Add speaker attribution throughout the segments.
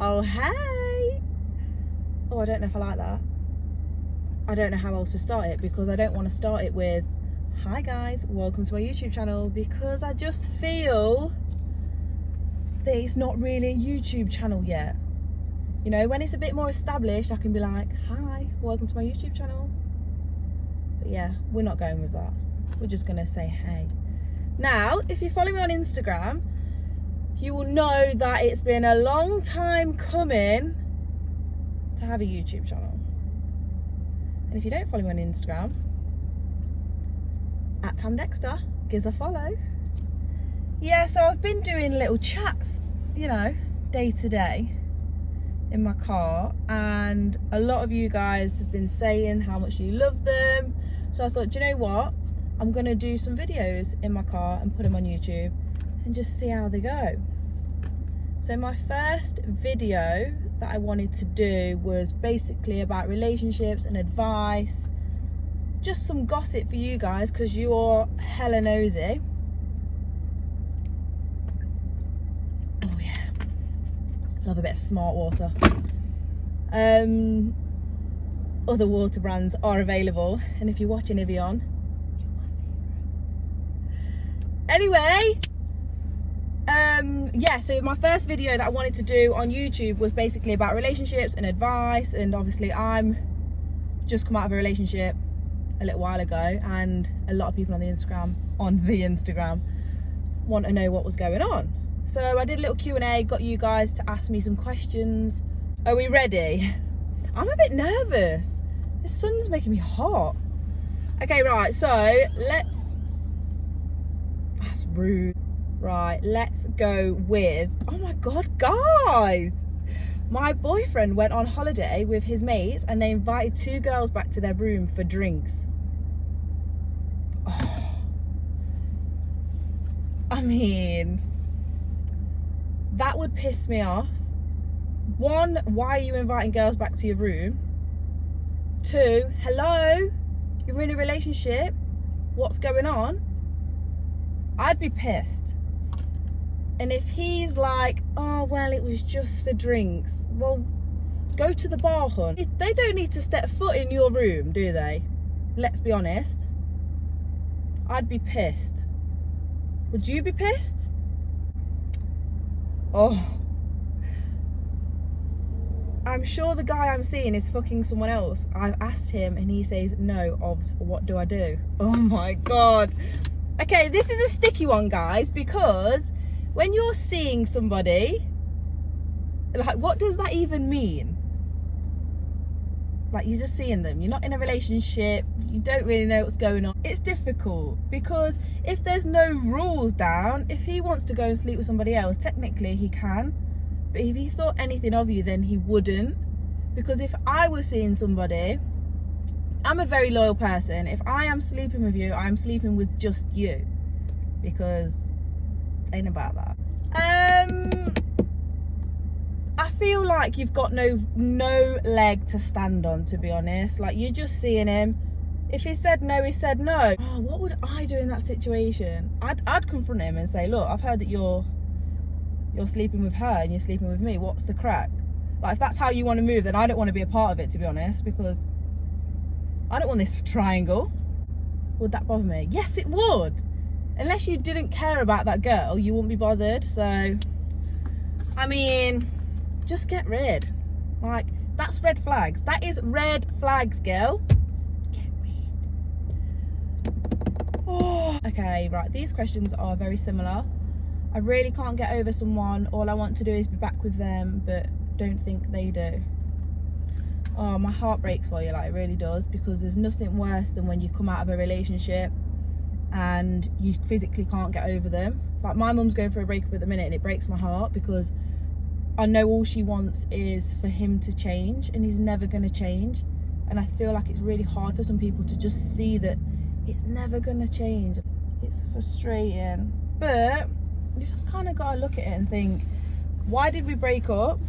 Speaker 1: Oh, hey. Oh, I don't know if I like that. I don't know how else to start it, because I don't want to start it with, hi guys, welcome to my YouTube channel, because I just feel that it's not really a YouTube channel yet. You know, when it's a bit more established, I can be like, hi, welcome to my YouTube channel. But yeah, we're not going with that. We're just gonna say hey. Now, if you follow me on Instagram, you will know that it's been a long time coming to have a YouTube channel. And if you don't follow me on Instagram, at Tam Dexter, give us a follow. Yeah, so I've been doing little chats, you know, day to day in my car, and a lot of you guys have been saying how much you love them. So I thought, do you know what? I'm gonna do some videos in my car and put them on YouTube and just see how they go. So my first video that I wanted to do was basically about relationships and advice, just some gossip for you guys because you're hella nosy. Oh yeah, love a bit of smart water. Other water brands are available, and if you're watching Evian, anyway, yeah, so my first video that I wanted to do on YouTube was basically about relationships and advice, and obviously I'm just come out of a relationship a little while ago, and a lot of people on the Instagram want to know what was going on. So I did a little Q&A, got you guys to ask me some questions. Are we ready? I'm a bit nervous. The sun's making me hot. Okay, right, so that's rude. Right, let's go with, oh my God, guys. My boyfriend went on holiday with his mates and they invited 2 girls back to their room for drinks. Oh. I mean, that would piss me off. 1, why are you inviting girls back to your room? 2, hello, you're in a relationship, what's going on? I'd be pissed. And if he's like, oh, well, it was just for drinks, well, go to the bar, hun. They don't need to step foot in your room, do they? Let's be honest. I'd be pissed. Would you be pissed? Oh. I'm sure the guy I'm seeing is fucking someone else. I've asked him and he says, no, Obs, what do I do? Oh my God. Okay, this is a sticky one, guys, because when you're seeing somebody, like, what does that even mean? Like, you're just seeing them, you're not in a relationship, you don't really know what's going on. It's difficult because if there's no rules down, if he wants to go and sleep with somebody else, technically he can, but if he thought anything of you, then he wouldn't. Because if I was seeing somebody, I'm a very loyal person. If I am sleeping with you, I'm sleeping with just you, because ain't about that. I feel like you've got no leg to stand on, to be honest. Like, you're just seeing him. If he said no, he said no. Oh, what would I do in that situation? I'd confront him and say, look, I've heard that you're sleeping with her and you're sleeping with me. What's the crack? Like, if that's how you want to move, then I don't want to be a part of it, to be honest, because I don't want this triangle. Would that bother me? Yes, it would. Unless you didn't care about that girl, you wouldn't be bothered. So, I mean, just get rid. Like, that's red flags. That is red flags, girl. Get rid. Oh. Okay, right. These questions are very similar. I really can't get over someone. All I want to do is be back with them, but don't think they do. Oh, my heart breaks for you, like, it really does, because there's nothing worse than when you come out of a relationship and you physically can't get over them. Like, my mum's going for a breakup at the minute and it breaks my heart because I know all she wants is for him to change, and he's never going to change. And I feel like it's really hard for some people to just see that it's never going to change. It's frustrating, but you just kind of got to look at it and think, why did we break up?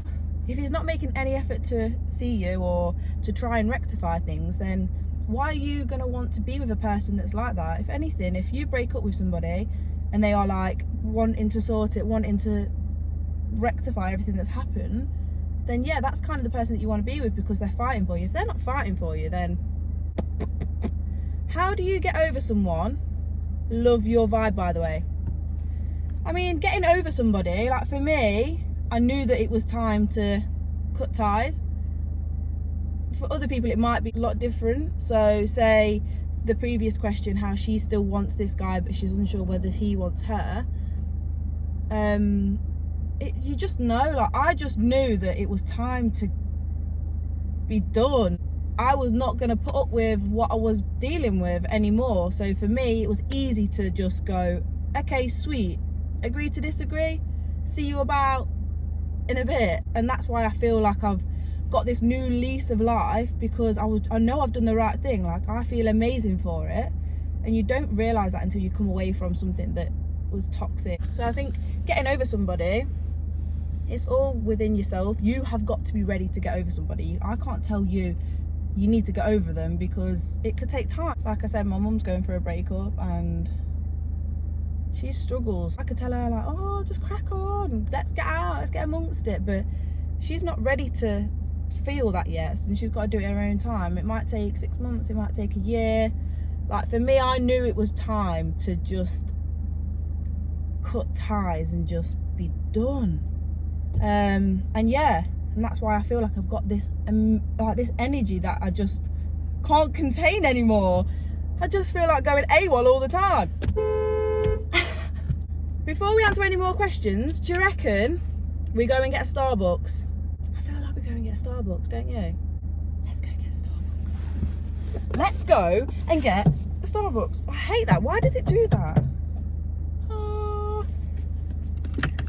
Speaker 1: If he's not making any effort to see you or to try and rectify things, then why are you going to want to be with a person that's like that? If anything, if you break up with somebody and they are like wanting to sort it, wanting to rectify everything that's happened, then yeah, that's kind of the person that you want to be with, because they're fighting for you. If they're not fighting for you, then how do you get over someone? Love your vibe, by the way. I mean, getting over somebody, like for me, I knew that it was time to cut ties. For other people, it might be a lot different. So say the previous question, how she still wants this guy, but she's unsure whether he wants her. You just know, like I just knew that it was time to be done. I was not going to put up with what I was dealing with anymore. So for me, it was easy to just go, okay, sweet, agree to disagree, see you about in a bit. And that's why I feel like I've got this new lease of life, because I know I've done the right thing. Like I feel amazing for it, and you don't realize that until you come away from something that was toxic. So I think getting over somebody, it's all within yourself. You have got to be ready to get over somebody. I can't tell you need to get over them, because it could take time. Like I said, my mum's going through a breakup and she struggles. I could tell her like, oh, just crack on, let's get out, let's get amongst it, but she's not ready to feel that yet, and she's got to do it at her own time. It might take 6 months, it might take a year. Like for me, I knew it was time to just cut ties and just be done. And yeah, and that's why I feel like I've got this like this energy that I just can't contain anymore. I just feel like going AWOL all the time. Before we answer any more questions, do you reckon we go and get a Starbucks? I feel like we go and get a Starbucks, don't you? Let's go get a Starbucks. Let's go and get a Starbucks. I hate that. Why does it do that? Oh.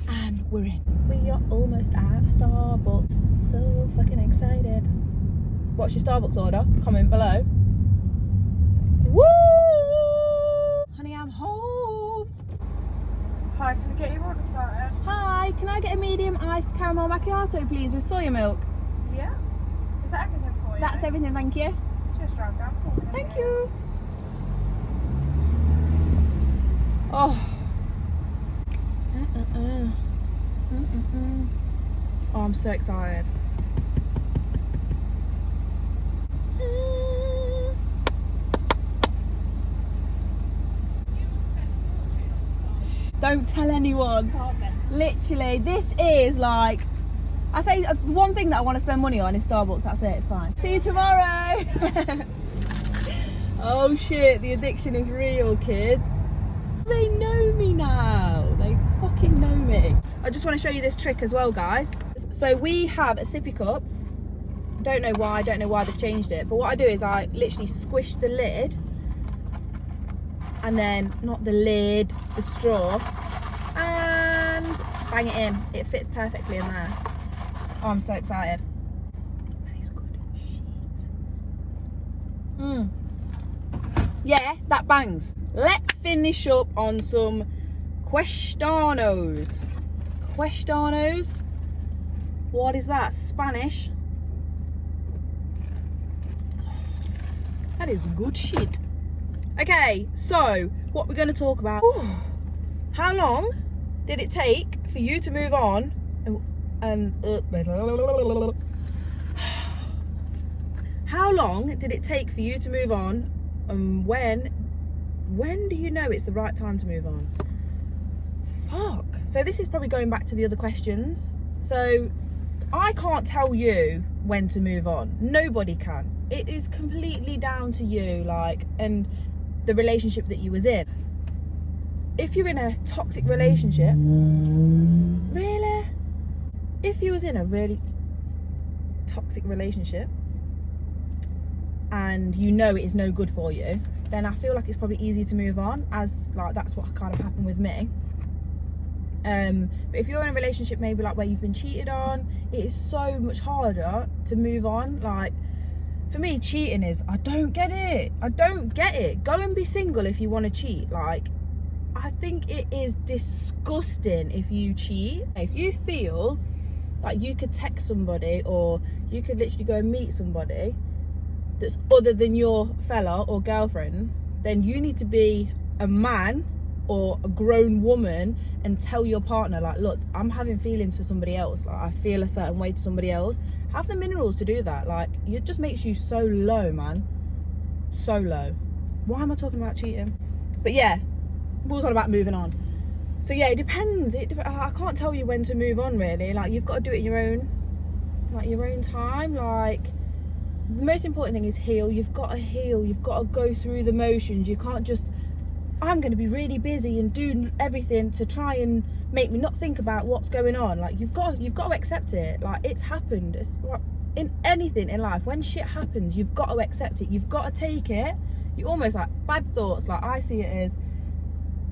Speaker 1: And we're in. We are almost at Starbucks. So fucking excited. What's your Starbucks order? Comment below. Woo! Honey, I'm home.
Speaker 2: Hi, can I get your order started?
Speaker 1: Hi, can I get a medium iced caramel macchiato, please, with soya milk?
Speaker 2: Yeah. Is that everything for you?
Speaker 1: That's everything, thank you.
Speaker 2: Just drive down for me.
Speaker 1: Thank you. Oh. Oh, I'm so excited. Don't tell anyone. Literally, this is like, I say one thing that I want to spend money on is Starbucks. That's it, it's fine. See you tomorrow. Oh shit, the addiction is real, kids. They know me now. They fucking know me. I just want to show you this trick as well, guys. So we have a sippy cup. Don't know why they've changed it. But what I do is I literally squish the lid, and then, not the lid, the straw, and bang it in. It fits perfectly in there. Oh, I'm so excited. That is good shit. Yeah, that bangs. Let's finish up on some questionos. Questionos? What is that? Spanish? That is good shit. Okay, so what we're going to talk about. How long did it take for you to move on? How long did it take for you to move on? And when do you know it's the right time to move on? Fuck. So this is probably going back to the other questions. So I can't tell you when to move on. Nobody can. It is completely down to you, like, and the relationship that you was in. If you're in a toxic relationship, really? If you was in a really toxic relationship and you know it is no good for you, then I feel like it's probably easy to move on, as like that's what kind of happened with me. But if you're in a relationship maybe like where you've been cheated on, it is so much harder to move on. Like for me, cheating is, I don't get it. Go and be single if you want to cheat. Like, I think it is disgusting if you cheat. If you feel like you could text somebody, or you could literally go and meet somebody that's other than your fella or girlfriend, then you need to be a man or a grown woman and tell your partner, like, look, I'm having feelings for somebody else, like I feel a certain way to somebody else. Have the minerals to do that. Like, it just makes you so low, man, so low. Why am I talking about cheating? But yeah, we was all about moving on. So yeah, it depends. I can't tell you when to move on, really. Like, you've got to do it in your own, like, your own time. Like, the most important thing is heal. You've got to heal. You've got to go through the motions. You can't just, I'm going to be really busy and do everything to try and make me not think about what's going on. Like, you've got to accept it. Like, it's happened. It's in anything in life. When shit happens, you've got to accept it. You've got to take it. You almost, like, bad thoughts, like I see it as,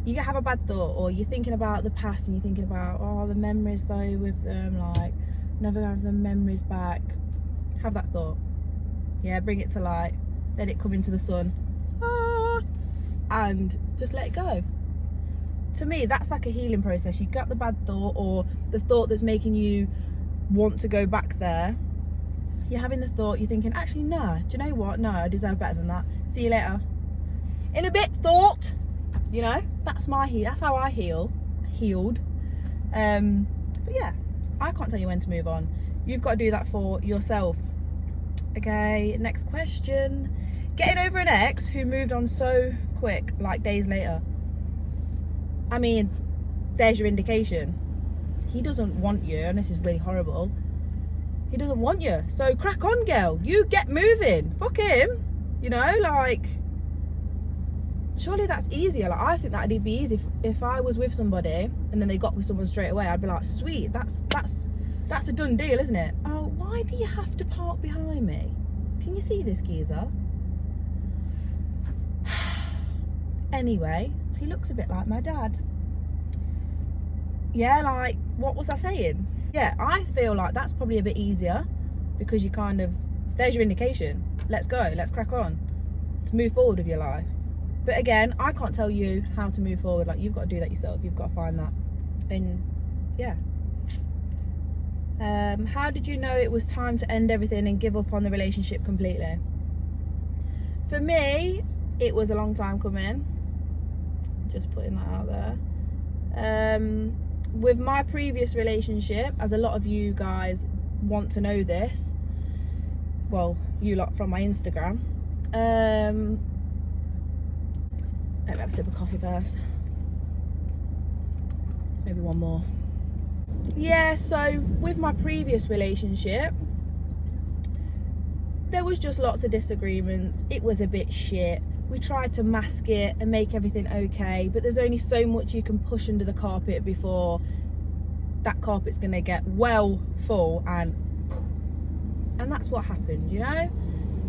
Speaker 1: you have a bad thought, or you're thinking about the past and you're thinking about, oh, the memories though with them, like, never have the memories back. Have that thought. Yeah, bring it to light. Let it come into the sun. And just let it go. To me, that's like a healing process. You got the bad thought, or the thought that's making you want to go back there. You're having the thought, you're thinking, actually, no, do you know what? No, I deserve better than that. See you later. In a bit, thought. You know, that's how I healed. But yeah, I can't tell you when to move on. You've got to do that for yourself. Okay, next question. Getting over an ex who moved on so quick, like days later. I mean, there's your indication. He doesn't want you, and this is really horrible. He doesn't want you. So crack on, girl. You get moving. Fuck him. You know, like, surely that's easier. Like, I think that'd be easy if I was with somebody and then they got with someone straight away. I'd be like, sweet, that's a done deal, isn't it? Oh, why do you have to park behind me? Can you see this geezer? Anyway, he looks a bit like my dad. Yeah, like, what was I saying? Yeah, I feel like that's probably a bit easier, because you kind of, there's your indication. Let's go, let's crack on. Move forward with your life. But again, I can't tell you how to move forward. Like, you've got to do that yourself. You've got to find that. And yeah. How did you know it was time to end everything and give up on the relationship completely? For me, it was a long time coming. Just putting that out there. With my previous relationship, as a lot of you guys want to know this, well, you lot from my Instagram, let me have a sip of coffee first. Maybe one more. Yeah, so with my previous relationship, there was just lots of disagreements. It was a bit shit. We tried to mask it and make everything okay, but there's only so much you can push under the carpet before that carpet's gonna get well full, and that's what happened, you know?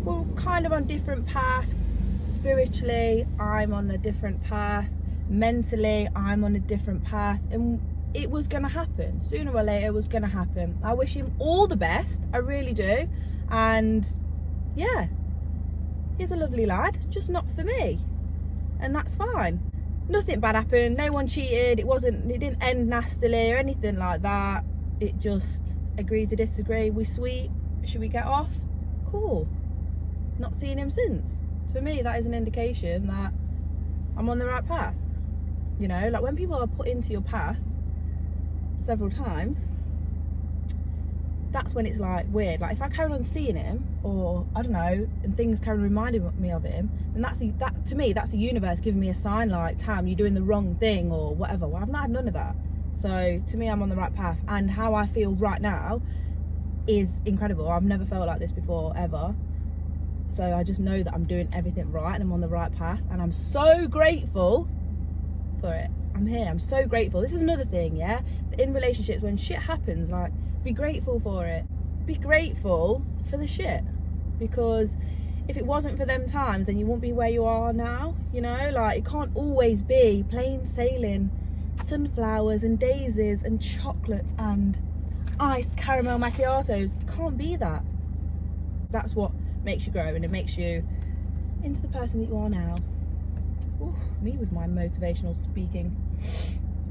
Speaker 1: We're kind of on different paths. Spiritually, I'm on a different path. Mentally, I'm on a different path, and it was gonna happen. Sooner or later, it was gonna happen. I wish him all the best, I really do. And yeah, he's a lovely lad, just not for me, and that's fine. Nothing bad happened, no one cheated, it didn't end nastily or anything like that. It just agreed to disagree. We sweet, should we get off? Cool. Not seen him since. For me, that is an indication that I'm on the right path. You know, like, when people are put into your path several times, that's when it's like weird. Like, if I carry on seeing him, or I don't know, and things carry on reminding me of him, then that to me, that's the universe giving me a sign, like, Tam, you're doing the wrong thing or whatever. Well, I've not had none of that. So to me, I'm on the right path, and how I feel right now is incredible. I've never felt like this before, ever. So I just know that I'm doing everything right and I'm on the right path, and I'm so grateful for it. I'm here, I'm so grateful. This is another thing, yeah, in relationships, when shit happens, like, be grateful for it. Be grateful for the shit, because if it wasn't for them times, then you won't be where you are now. You know, like, it can't always be plain sailing, sunflowers and daisies and chocolates and iced caramel macchiatos. It can't be that. That's what makes you grow, and it makes you into the person that you are now. Ooh, me with my motivational speaking.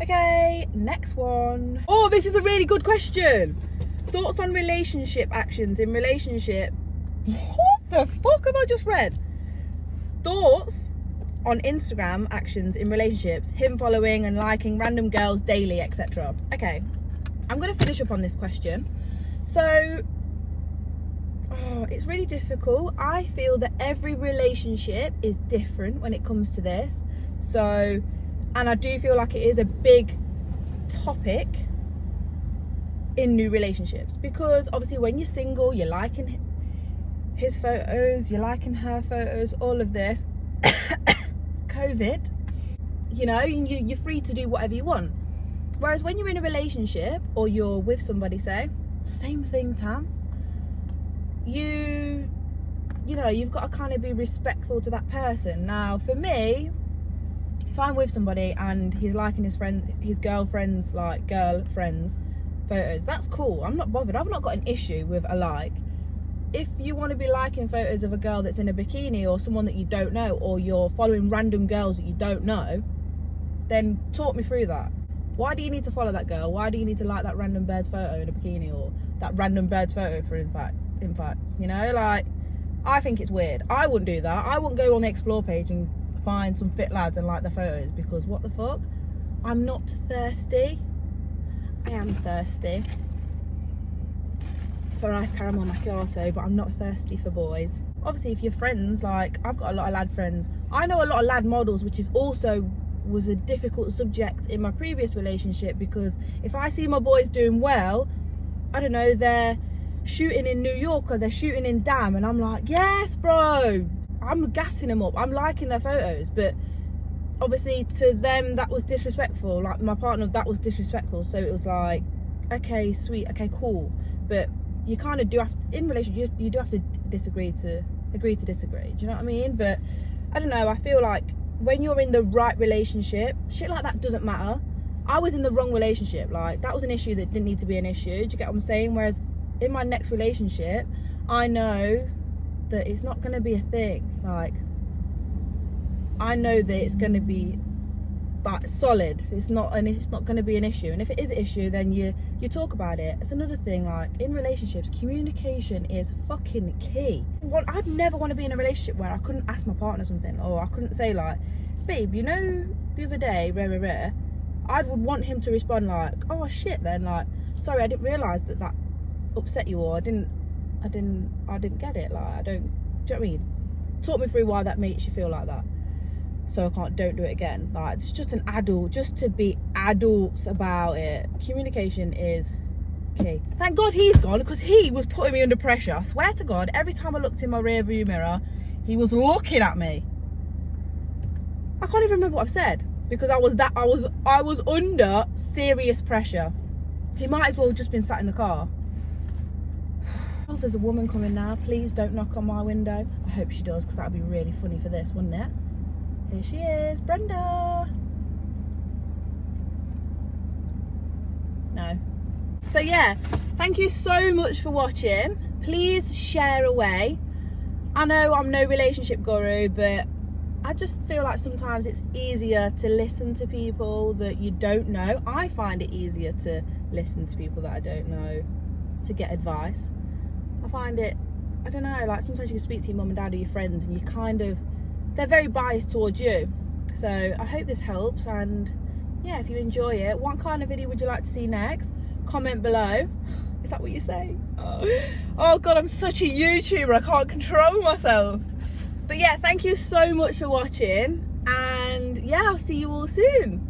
Speaker 1: Okay, next one. Oh, this is a really good question. Thoughts on relationship actions in relationship. What the fuck have I just read? Thoughts on Instagram actions in relationships, him following and liking random girls daily, etc. Okay, I'm going to finish up on this question. So, it's really difficult. I feel that every relationship is different when it comes to this. So, and I do feel like it is a big topic in new relationships, because obviously when you're single, you're liking his photos, you're liking her photos, all of this. COVID, you know, you're free to do whatever you want. Whereas when you're in a relationship or you're with somebody, say, same thing, Tam, you know, you've got to kind of be respectful to that person. Now, for me, if I'm with somebody and he's liking his girlfriend's, like, girlfriend's photos, that's cool. I'm not bothered. I've not got an issue with a like. If you want to be liking photos of a girl that's in a bikini or someone that you don't know, or you're following random girls that you don't know, then talk me through that. Why do you need to follow that girl? Why do you need to like that random bird's photo in a bikini, or that random bird's photo for in fact, you know, like, I think it's weird. I wouldn't do that. I wouldn't go on the explore page and find some fit lads and like their photos, because what the fuck? I'm not thirsty. I am thirsty for ice caramel macchiato, but I'm not thirsty for boys. Obviously, if you're friends, like, I've got a lot of lad friends. I know a lot of lad models, which is also was a difficult subject in my previous relationship, because if I see my boys doing well, I don't know, they're shooting in New York or they're shooting in Dam, and I'm like, yes, bro, I'm gassing them up, I'm liking their photos. But obviously to them that was disrespectful. Like, my partner, that was disrespectful. So it was like, okay, sweet, okay, cool. But you kind of do have to, in relationship, you do have to agree to disagree. Do you know what I mean? But I don't know, I feel like when you're in the right relationship, shit like that doesn't matter. I was in the wrong relationship. Like, that was an issue that didn't need to be an issue. Do you get what I'm saying? Whereas in my next relationship, I know that it's not going to be a thing. Like, I know that it's going to be like solid. It's not going to be an issue. And if it is an issue, then you talk about it. It's another thing, like, in relationships, communication is fucking key. I'd never want to be in a relationship where I couldn't ask my partner something, or I couldn't say, like, babe, you know, the other day, I would want him to respond like, oh shit, then, like, sorry, I didn't realise that upset you, or I didn't get it, like, I don't, do you know what I mean? Talk me through why that makes you feel like that, so don't do it again. Like, it's just an adult, just to be adults about it. Communication is key. Thank God he's gone, because he was putting me under pressure. I swear to God, every time I looked in my rear view mirror, he was looking at me. I can't even remember what I've said, because I was under serious pressure. He might as well have just been sat in the car. Oh, there's a woman coming now. Please don't knock on my window. I hope she does, because that would be really funny for this, wouldn't it? Here she is, Brenda. No. So yeah, thank you so much for watching. Please share away. I know I'm no relationship guru, but I just feel like sometimes it's easier to listen to people that you don't know. I find it easier to listen to people that I don't know to get advice. I find it, I don't know, like, sometimes you can speak to your mum and dad or your friends, and you kind of, they're very biased towards you. So I hope this helps, and yeah, if you enjoy it, what kind of video would you like to see next? Comment below. Is that what you say? Oh God, I'm such a YouTuber, I can't control myself. But yeah, thank you so much for watching, and yeah, I'll see you all soon.